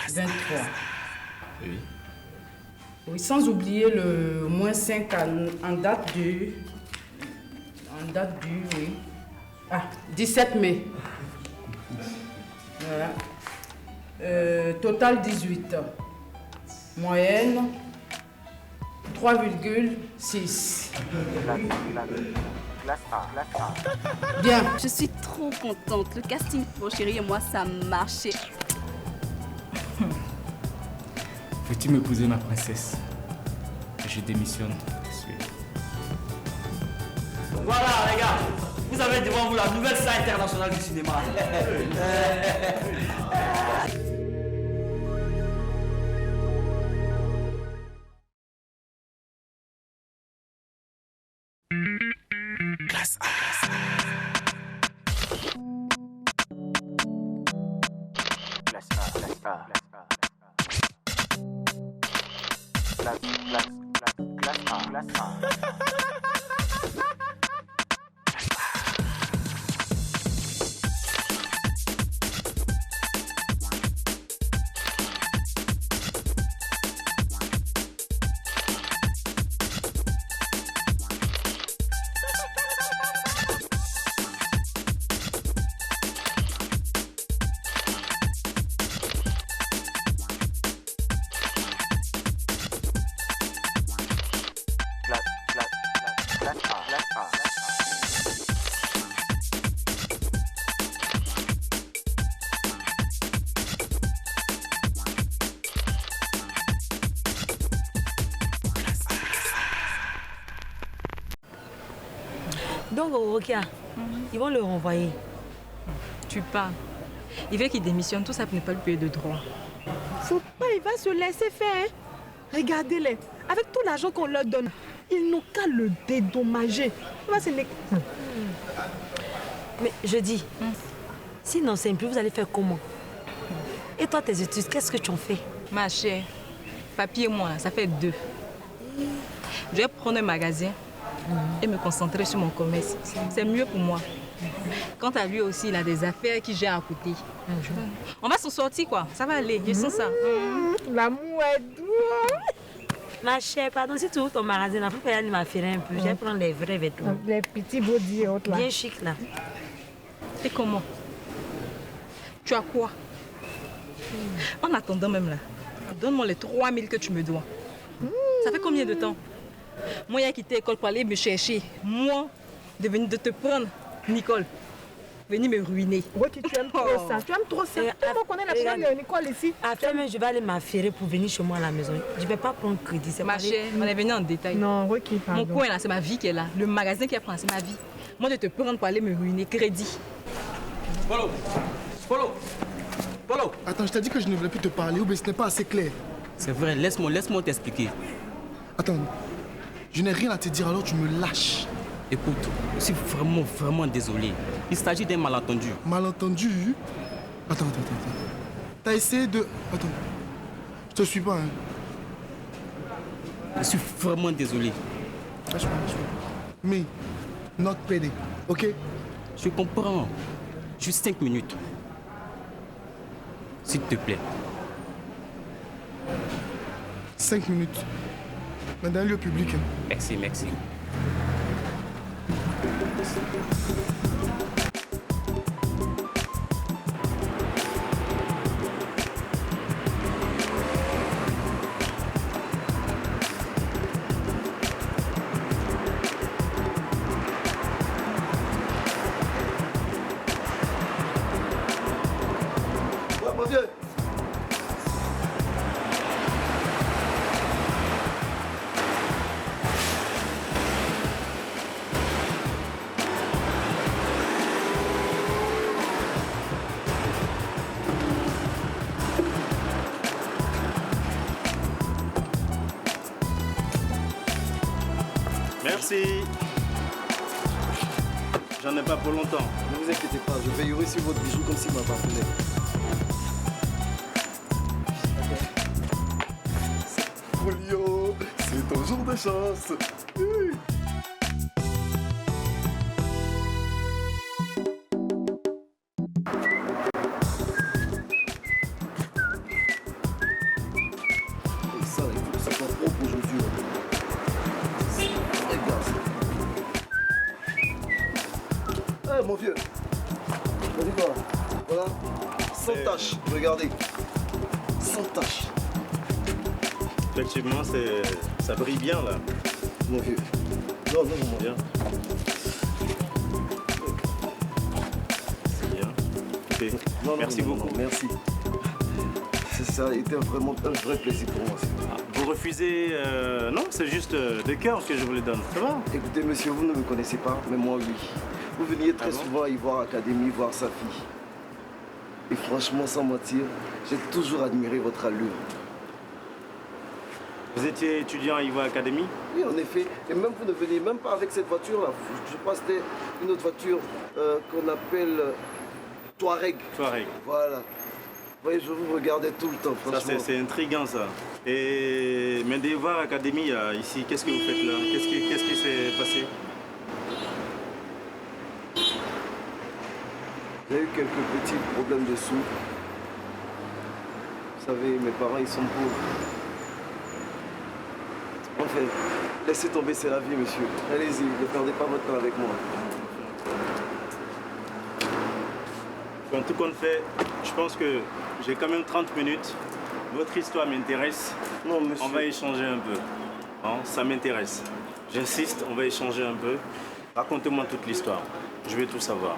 23. Oui. Oui, sans oublier le moins 5 en date du... oui. 17 mai. Voilà. Total 18. Moyenne 3,6. Classe A. Bien. Je suis trop contente. Le casting pour Chérie et moi, ça a marché. Veux-tu m'épouser, ma princesse? Je démissionne. Voilà les gars, vous avez devant vous la nouvelle salle internationale du cinéma. Classe A. Donc, Rokia, ils vont le renvoyer. Tu parles. Il veut qu'il démissionne, tout ça pour ne pas lui payer de droit. Faut pas, il va se laisser faire. Hein? Regardez-les. Avec tout l'argent qu'on leur donne, ils n'ont qu'à le dédommager. Mais je dis, sinon c'est plus, vous allez faire comment? Et toi, tes études, qu'est-ce que tu en fais? Ma chère, papier et moi, ça fait 2. Je vais prendre un magasin et me concentrer sur mon commerce. C'est mieux pour moi. Quant à lui aussi, il a des affaires qui gèrent à côté. On va s'en sortir, quoi. Ça va aller, je sens ça. L'amour est doux. Ma chère, pardon, si tu ouvres ton magasin, il faut aller m'affirer un peu. Je vais prendre les vrais vêtements. Les petits body là. Bien chic, là. Et comment? Tu as quoi? En attendant même là, donne-moi les 3 000 que tu me dois. Ça fait combien de temps? Moi, j'ai quitté l'école pour aller me chercher. Moi, de venir de te prendre, Nicole. Venir me ruiner. Ouais, tu aimes trop ça. Tu aimes trop ça. Tu connais la chambre de Nicole ici. Après, je vais aller m'affairer pour venir chez moi à la maison. Je ne vais pas prendre crédit. Ma chère, on est venu en détail. Non, Rocky, pardon. Mon coin là, c'est ma vie qui est là. Le magasin qui apprend, c'est ma vie. Moi, de te prendre pour aller me ruiner, crédit. Polo. Attends, je t'ai dit que je ne voulais plus te parler ou bien ce n'est pas assez clair. C'est vrai, laisse-moi t'expliquer. Attends, je n'ai rien à te dire, alors tu me lâches. Écoute, je suis vraiment désolé. Il s'agit d'un malentendu. Malentendu? Attends. T'as essayé de... Attends. Je te suis pas, hein. Je suis vraiment désolé. Lâche-moi. Mais, not PD, ok? Je comprends. Juste 5 minutes. S'il te plaît. 5 minutes. Mais dans un lieu public. Hein. Merci. Ouais, mon vieux. Merci. J'en ai pas pour longtemps. Ne vous inquiétez pas, je veillerai sur votre bijou comme s'il m'appartenait. Folio, c'est ton jour de chance. mon vieux. T'as vu quoi? Voilà. Sans tache, regardez. Sans tache. Effectivement, ça brille bien là. Mon vieux. Non, non, mon bien. C'est bien. Okay. Non, merci beaucoup. Non, merci. Ça a été vraiment un vrai plaisir pour moi. Vous refusez... non, c'est juste de cœur que je vous le donne. Ça va? Écoutez, monsieur, vous ne me connaissez pas, mais moi, oui. Vous veniez très souvent à Ivoire Academy voir sa fille. Et franchement, sans mentir, j'ai toujours admiré votre allure. Vous étiez étudiant à Ivoire Academy? Oui, en effet. Et même vous ne veniez même pas avec cette voiture-là. Je crois que c'était une autre voiture qu'on appelle Touareg. Touareg. Voilà. Vous voyez, je vous regardais tout le temps, franchement. Ça, c'est intriguant, ça. Et mais d'Ivoire Academy, ici, qu'est-ce que vous faites là? Qu'est-ce qui s'est passé? J'ai eu quelques petits problèmes de sous. Vous savez, mes parents, ils sont pauvres. Enfin, laissez tomber, c'est la vie, monsieur. Allez-y, ne perdez pas votre temps avec moi. En tout compte fait, je pense que j'ai quand même 30 minutes. Votre histoire m'intéresse. Non, monsieur. On va échanger un peu. Hein, ça m'intéresse. J'insiste, on va échanger un peu. Racontez-moi toute l'histoire. Je veux tout savoir.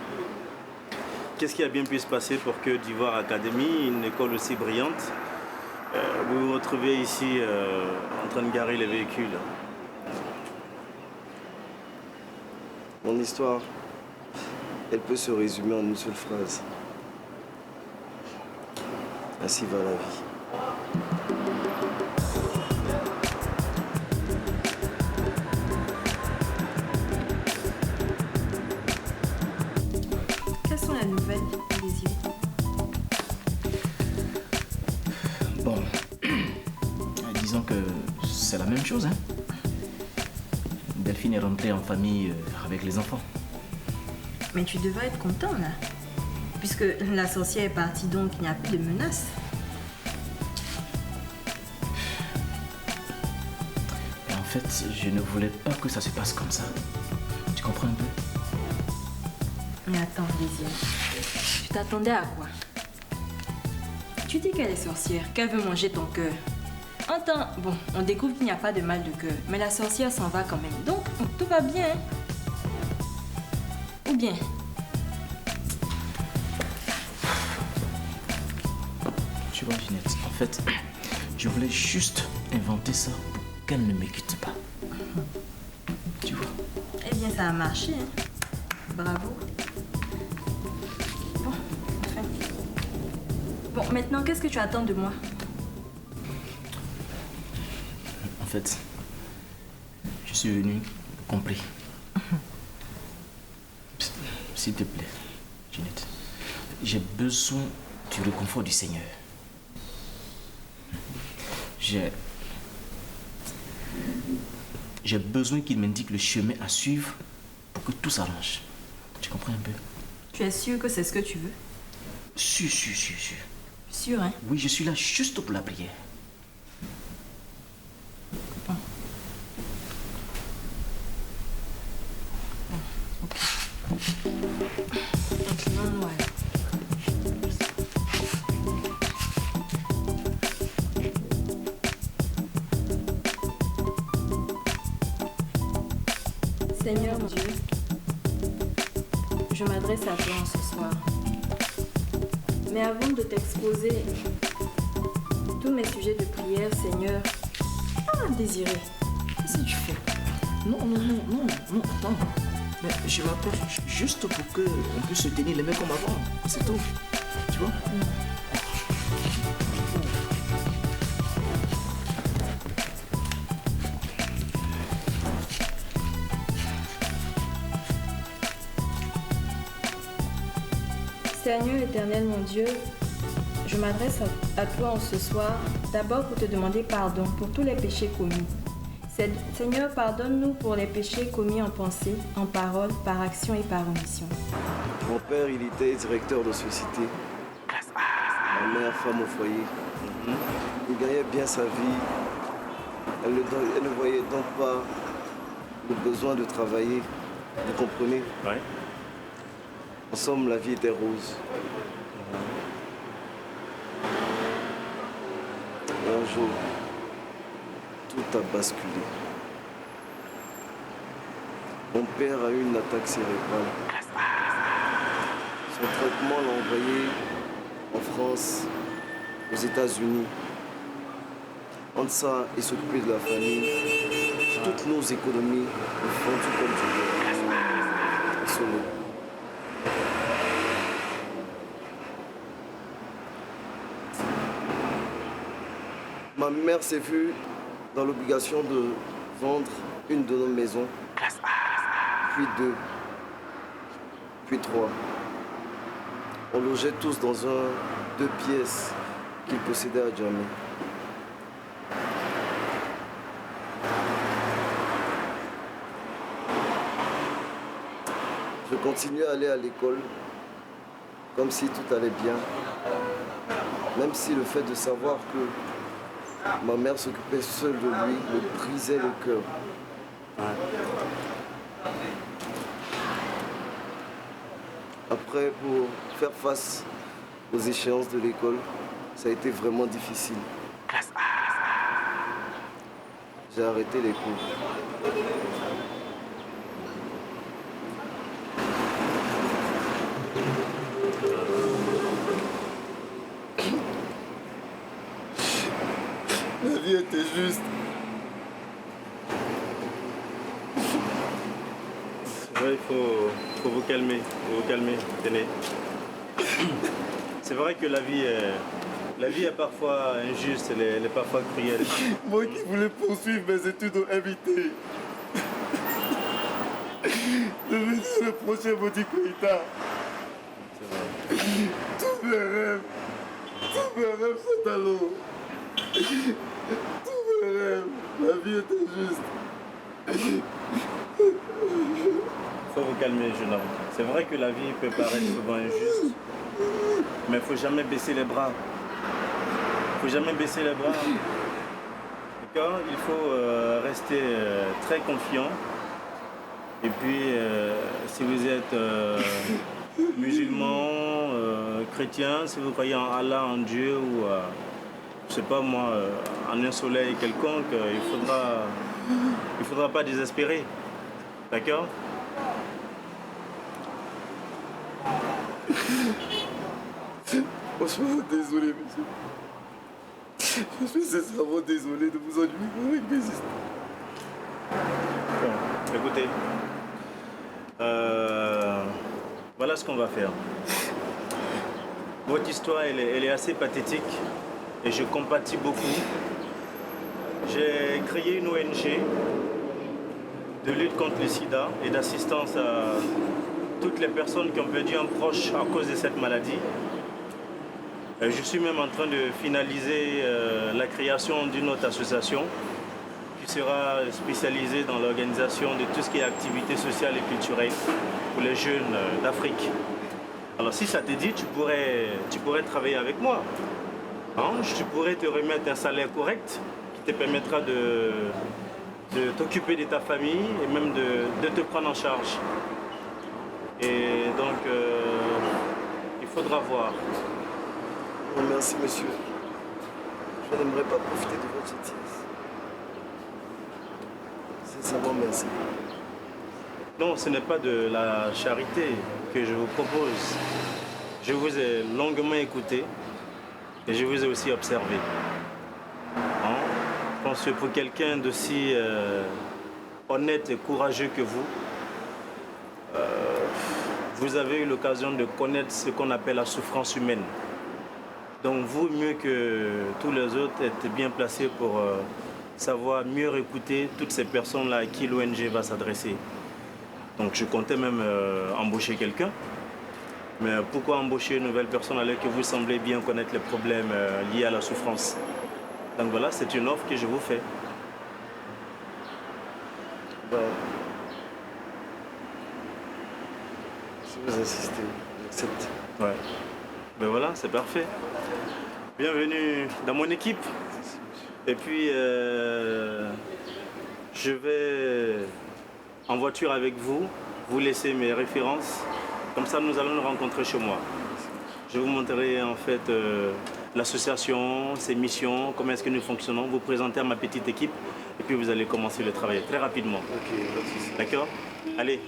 Qu'est-ce qui a bien pu se passer pour que d'Ivoire Academy, une école aussi brillante, vous vous retrouvez ici en train de garer les véhicules? Mon histoire, elle peut se résumer en une seule phrase. Ainsi va la vie. Quelles sont les nouvelles, Désiré? Bon, disons que c'est la même chose, hein. Delphine est rentrée en famille avec les enfants. Mais tu devrais être content là. Puisque la sorcière est partie, donc il n'y a plus de menaces. Et en fait, je ne voulais pas que ça se passe comme ça. Tu comprends un peu? Mais attends, Désiré. Tu t'attendais à quoi? Tu dis qu'elle est sorcière, qu'elle veut manger ton cœur. Attends, bon, on découvre qu'il n'y a pas de mal de cœur, mais la sorcière s'en va quand même. Donc, tout va bien. Ou bien? Tu vois, Ginette, en fait, je voulais juste inventer ça pour qu'elle ne me quitte pas. Tu vois? Eh bien, ça a marché, hein. Bravo. Bon, enfin. Bon, maintenant, qu'est-ce que tu attends de moi? En fait, je suis venu compris. S'il te plaît, Ginette, j'ai besoin du réconfort du Seigneur. J'ai besoin qu'il m'indique le chemin à suivre pour que tout s'arrange. Tu comprends un peu? Tu es sûr que c'est ce que tu veux? Sûr. Sûr, hein? Oui, je suis là juste pour la prière. Bon. Ok. Inclinons-nous alors. Seigneur mon Dieu, je m'adresse à toi ce soir. Mais avant de t'exposer tous mes sujets de prière, Seigneur, Désiré, qu'est-ce que tu fais? Non, attends. Mais je m'approche juste pour qu'on puisse se tenir les mains comme avant. C'est tout. Tu vois? Seigneur éternel mon Dieu, je m'adresse à toi en ce soir, d'abord pour te demander pardon pour tous les péchés commis. Seigneur, pardonne-nous pour les péchés commis en pensée, en parole, par action et par omission. Mon père, il était directeur de société. Ma mère, femme au foyer. Il gagnait bien sa vie. Elle ne voyait donc pas le besoin de travailler. Vous comprenez? Ouais. En somme, la vie était rose. Et un jour, tout a basculé. Mon père a eu une attaque cérébrale. Son traitement l'a envoyé en France, aux États-Unis. Entre ça et s'occuper de la famille, toutes nos économies ont fondu comme du beurre. Assommé. Ma mère s'est vue dans l'obligation de vendre une de nos maisons, puis 2, puis 3. On logeait tous dans un 2 pièces qu'il possédait à Djamé. Je continuais à aller à l'école comme si tout allait bien, même si le fait de savoir que ma mère s'occupait seule de lui me brisait le cœur. Après, pour faire face aux échéances de l'école, ça a été vraiment difficile. J'ai arrêté les cours. La vie était juste. Ouais, il faut vous calmer, tenez. C'est vrai que la vie est parfois injuste, elle est parfois cruelle. Moi qui voulais poursuivre mes études au MIT. Devenir le prochain Modi Koïta. Tous mes rêves sont à l'eau. Tous mes rêves, la vie était juste. Il faut vous calmer, jeune homme. C'est vrai que la vie peut paraître souvent injuste, mais il ne faut jamais baisser les bras. Il ne faut jamais baisser les bras. D'accord? Il faut rester très confiant. Et puis, si vous êtes musulman, chrétien, si vous croyez en Allah, en Dieu, ou je sais pas moi, en un soleil quelconque, il faudra pas désespérer. D'accord? Franchement, désolé, monsieur. Je suis sincèrement désolé de vous ennuyer avec mes histoires. Bon, écoutez. Voilà ce qu'on va faire. Votre histoire, elle est assez pathétique et je compatis beaucoup. J'ai créé une ONG de lutte contre le sida et d'assistance à toutes les personnes qui ont perdu un proche à cause de cette maladie. Je suis même en train de finaliser la création d'une autre association qui sera spécialisée dans l'organisation de tout ce qui est activités sociales et culturelles pour les jeunes d'Afrique. Alors si ça te dit, tu pourrais travailler avec moi. Hein? Je pourrais te remettre un salaire correct qui te permettra de t'occuper de ta famille et même de te prendre en charge. Et donc, il faudra voir. Oh, merci, monsieur. Je n'aimerais pas profiter de votre gentillesse. Sincèrement, merci. Non, ce n'est pas de la charité que je vous propose. Je vous ai longuement écouté et je vous ai aussi observé. Hein? Je pense que pour quelqu'un d'aussi honnête et courageux que vous, vous avez eu l'occasion de connaître ce qu'on appelle la souffrance humaine. Donc vous, mieux que tous les autres, êtes bien placés pour savoir mieux écouter toutes ces personnes-là à qui l'ONG va s'adresser. Donc je comptais même embaucher quelqu'un. Mais pourquoi embaucher une nouvelle personne alors que vous semblez bien connaître les problèmes liés à la souffrance? Donc voilà, c'est une offre que je vous fais. Si vous insistez, j'accepte. Ouais. Ben voilà, c'est parfait. Bienvenue dans mon équipe. Et puis, je vais en voiture avec vous, vous laisser mes références. Comme ça, nous allons nous rencontrer chez moi. Je vous montrerai en fait l'association, ses missions, comment est-ce que nous fonctionnons, vous présenter à ma petite équipe et puis vous allez commencer le travail très rapidement. Ok, d'accord? Allez,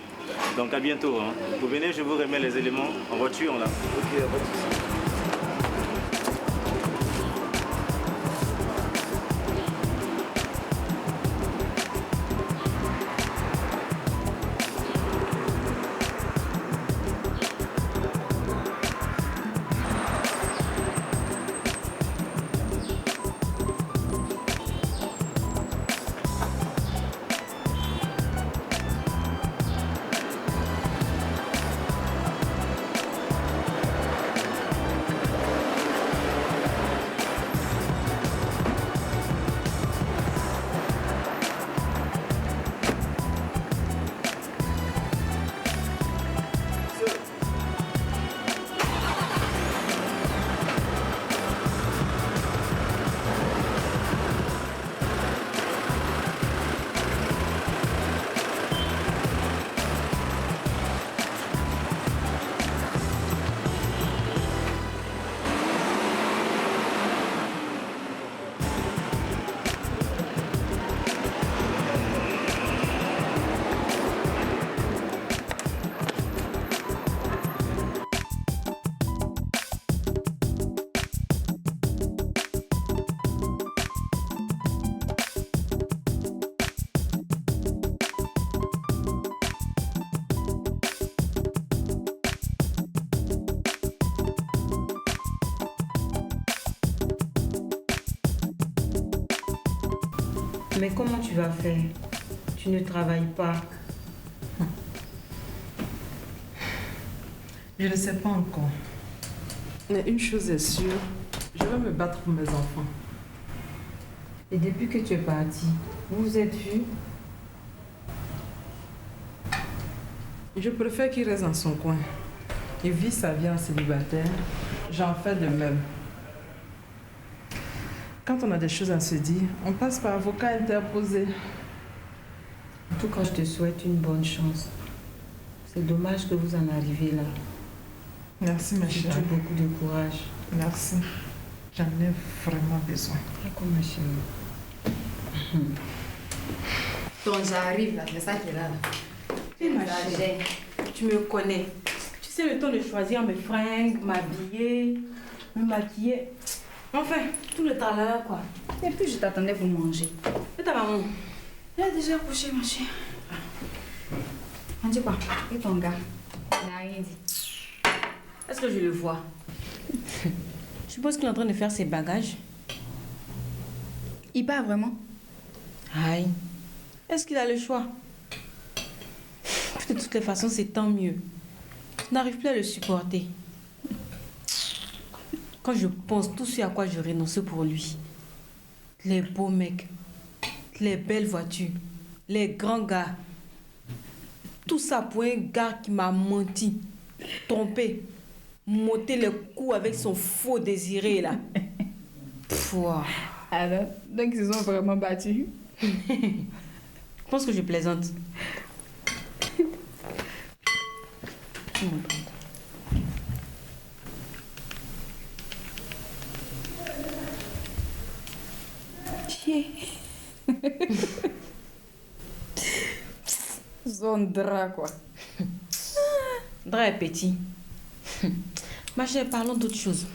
donc à bientôt. Hein. Vous venez, je vous remets les éléments en voiture là. Ok, pas de souci. Mais comment tu vas faire? Tu ne travailles pas. Je ne sais pas encore. Mais une chose est sûre, je vais me battre pour mes enfants. Et depuis que tu es parti, vous vous êtes vus? Je préfère qu'il reste dans son coin. Il vit sa vie en célibataire. J'en fais de même. Quand on a des choses à se dire, on passe par avocat interposé. En tout cas, je te souhaite une bonne chance. C'est dommage que vous en arrivez là. Merci, ma chérie. J'ai beaucoup de courage. Merci. J'en ai vraiment besoin. D'accord, ma chérie. Donc j'arrive là, c'est ça qui est là. Et ma chérie, tu me connais. Tu sais le temps de choisir mes fringues, m'habiller, me maquiller. Enfin, tout le temps là, quoi. Et puis je t'attendais pour manger. Et ta maman? Elle a déjà couché, ma chérie. On dit quoi? Et ton gars? Il n'a rien dit. Est-ce que je le vois? Je suppose qu'il est en train de faire ses bagages. Il part vraiment? Aïe. Est-ce qu'il a le choix? De toutes les façons, c'est tant mieux. Je n'arrive plus à le supporter. Quand je pense tout ce à quoi je renonce pour lui, les beaux mecs, les belles voitures, les grands gars, tout ça pour un gars qui m'a menti, trompé, monté le cou avec son faux désiré là. Pouah. Alors, donc ils se sont vraiment battus? Je pense que je plaisante. Son drap quoi. Drap est petit. Ma chère, parlons d'autre chose.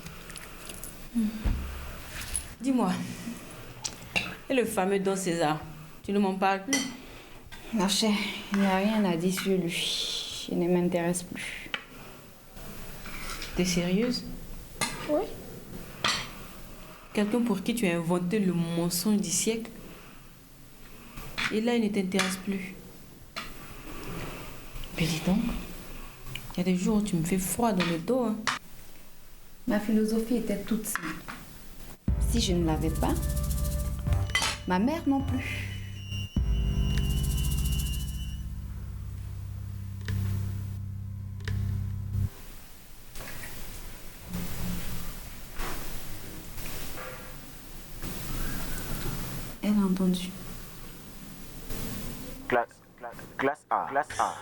Dis-moi, et le fameux Don César, tu ne m'en parles plus? Ma chère, il n'y a rien à dire sur lui. Il ne m'intéresse plus. T'es sérieuse? Oui. Quelqu'un pour qui tu as inventé le mensonge du siècle. Et là, il ne t'intéresse plus. Mais dis donc, il y a des jours où tu me fais froid dans le dos. Hein. Ma philosophie était toute simple. Si je ne l'avais pas, ma mère non plus. Elle a entendu. Classe A. Classe A.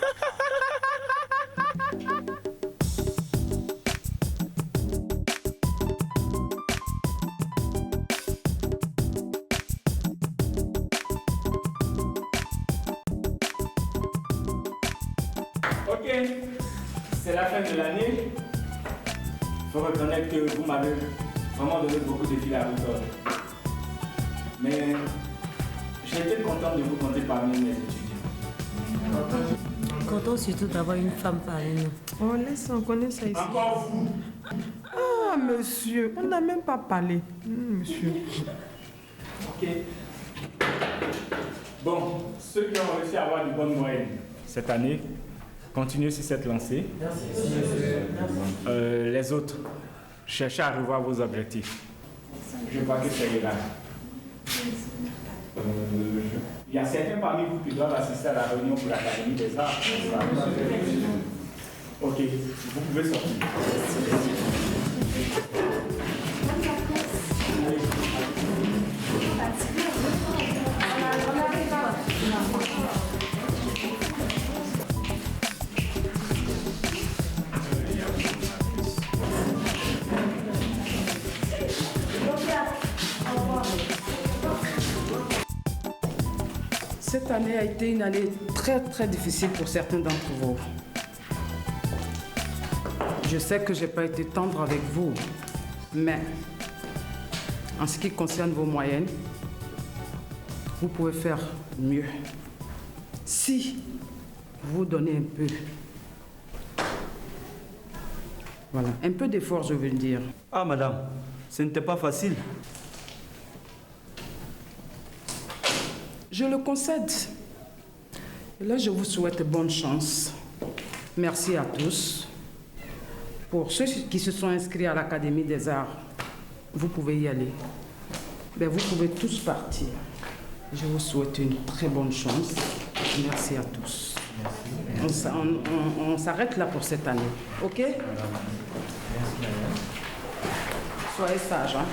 c'est la fin de l'année. Il faut reconnaître que vous m'avez vraiment donné beaucoup de fil à retordre. Mais j'ai été content de vous compter parmi mes étudiants. Content surtout d'avoir une femme parmi nous. Oh, laisse, on connaît ça ici. Encore vous. Ah, monsieur, on n'a même pas parlé. Monsieur. Ok. Bon, ceux qui ont réussi à avoir de bonnes moyennes cette année, continuez sur cette lancée. Les autres, cherchez à revoir vos objectifs. Je vois que c'est là. Il y a certains parmi vous qui doivent assister à la réunion pour l'Académie des Arts. Ok, vous pouvez sortir. Cette année a été une année très difficile pour certains d'entre vous. Je sais que je n'ai pas été tendre avec vous, mais en ce qui concerne vos moyennes, vous pouvez faire mieux. Si vous donnez un peu, voilà, un peu d'effort, je veux dire. Ah, madame, ce n'était pas facile. Je le concède. Et là, je vous souhaite bonne chance. Merci à tous. Pour ceux qui se sont inscrits à l'Académie des Arts, vous pouvez y aller. Mais vous pouvez tous partir. Je vous souhaite une très bonne chance. Merci à tous. On s'arrête là pour cette année. OK? Soyez sages, hein?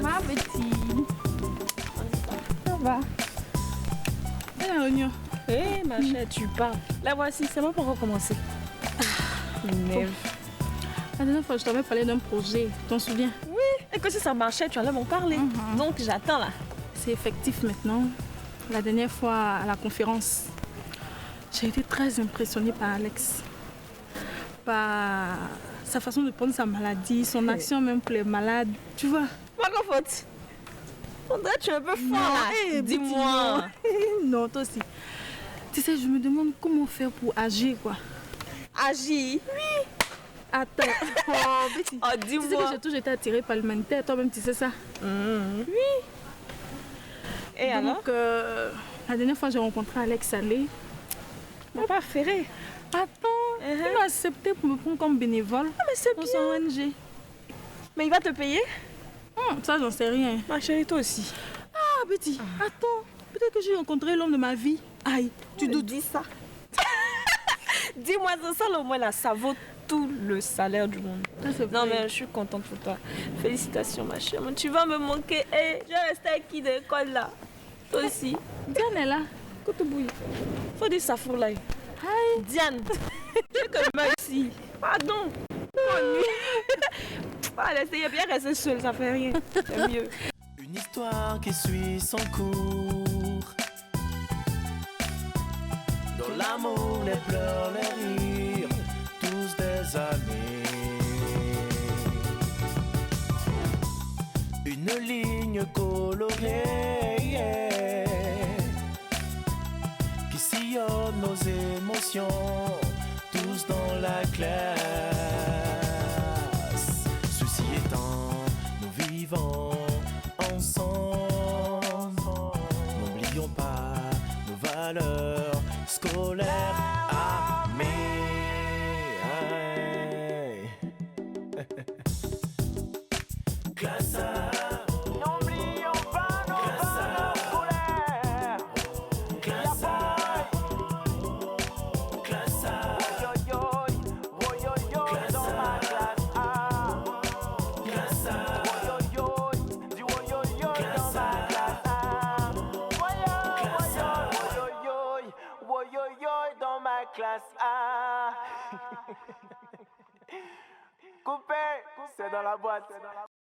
Ma petite. Ça va. Et la réunion? Hé, ma chère, tu parles. La voici, c'est bon pour recommencer. Nerve. La dernière fois, je t'avais parlé d'un projet, tu t'en souviens? Oui, et que si ça marchait, tu allais m'en parler. Donc, j'attends là. C'est effectif maintenant. La dernière fois, à la conférence, j'ai été très impressionnée par Alex. Par sa façon de prendre sa maladie, son action même pour les malades, tu vois. Pas qu'en faute. Faudrait tu es un peu fort là. Dis-moi. Non, toi aussi. Tu sais, je me demande comment faire pour agir, quoi. Agir? Oui. Attends. Oh, Betty. Oh, dis-moi. Tu sais que j'ai toujours été attirée par l'humanitaire, toi-même, tu sais ça. Oui. Et donc, la dernière fois, j'ai rencontré Alex Salé. Il m'a pas ferré. Attends, il m'a accepté pour me prendre comme bénévole. Ah, mais c'est bien. Son ONG. Mais il va te payer? Ça, j'en sais rien. Ma chérie, toi aussi. Ah, Betty, attends. Peut-être que j'ai rencontré l'homme de ma vie. Aïe, tu doutes. Dis ça. Dis-moi ça, au moins là, ça vaut tout le salaire du monde. Non, mais je suis contente pour toi. Félicitations, ma chère. Tu vas me manquer. Hey, je vais rester avec qui de l'école là? Toi aussi. Diane est là. Côte bouille. Faut dire ça pour là. Aïe. Diane. Tu veux que je meure ici? Pardon. Allez, c'est bien rester seul, ça fait rien. C'est mieux. Une histoire qui suit son cours. Dans l'amour, les pleurs, les rires, tous des années. Une ligne colorée qui sillonne nos émotions, tous dans la classe. Ceci étant, nous vivons ensemble. N'oublions pas nos valeurs scolaires. Classe A. N'oublions pas nos valeurs scolaires. Classe A. Classe A. Classe A. Classe A. Dans ma classe A. Coupé, c'est dans la boîte.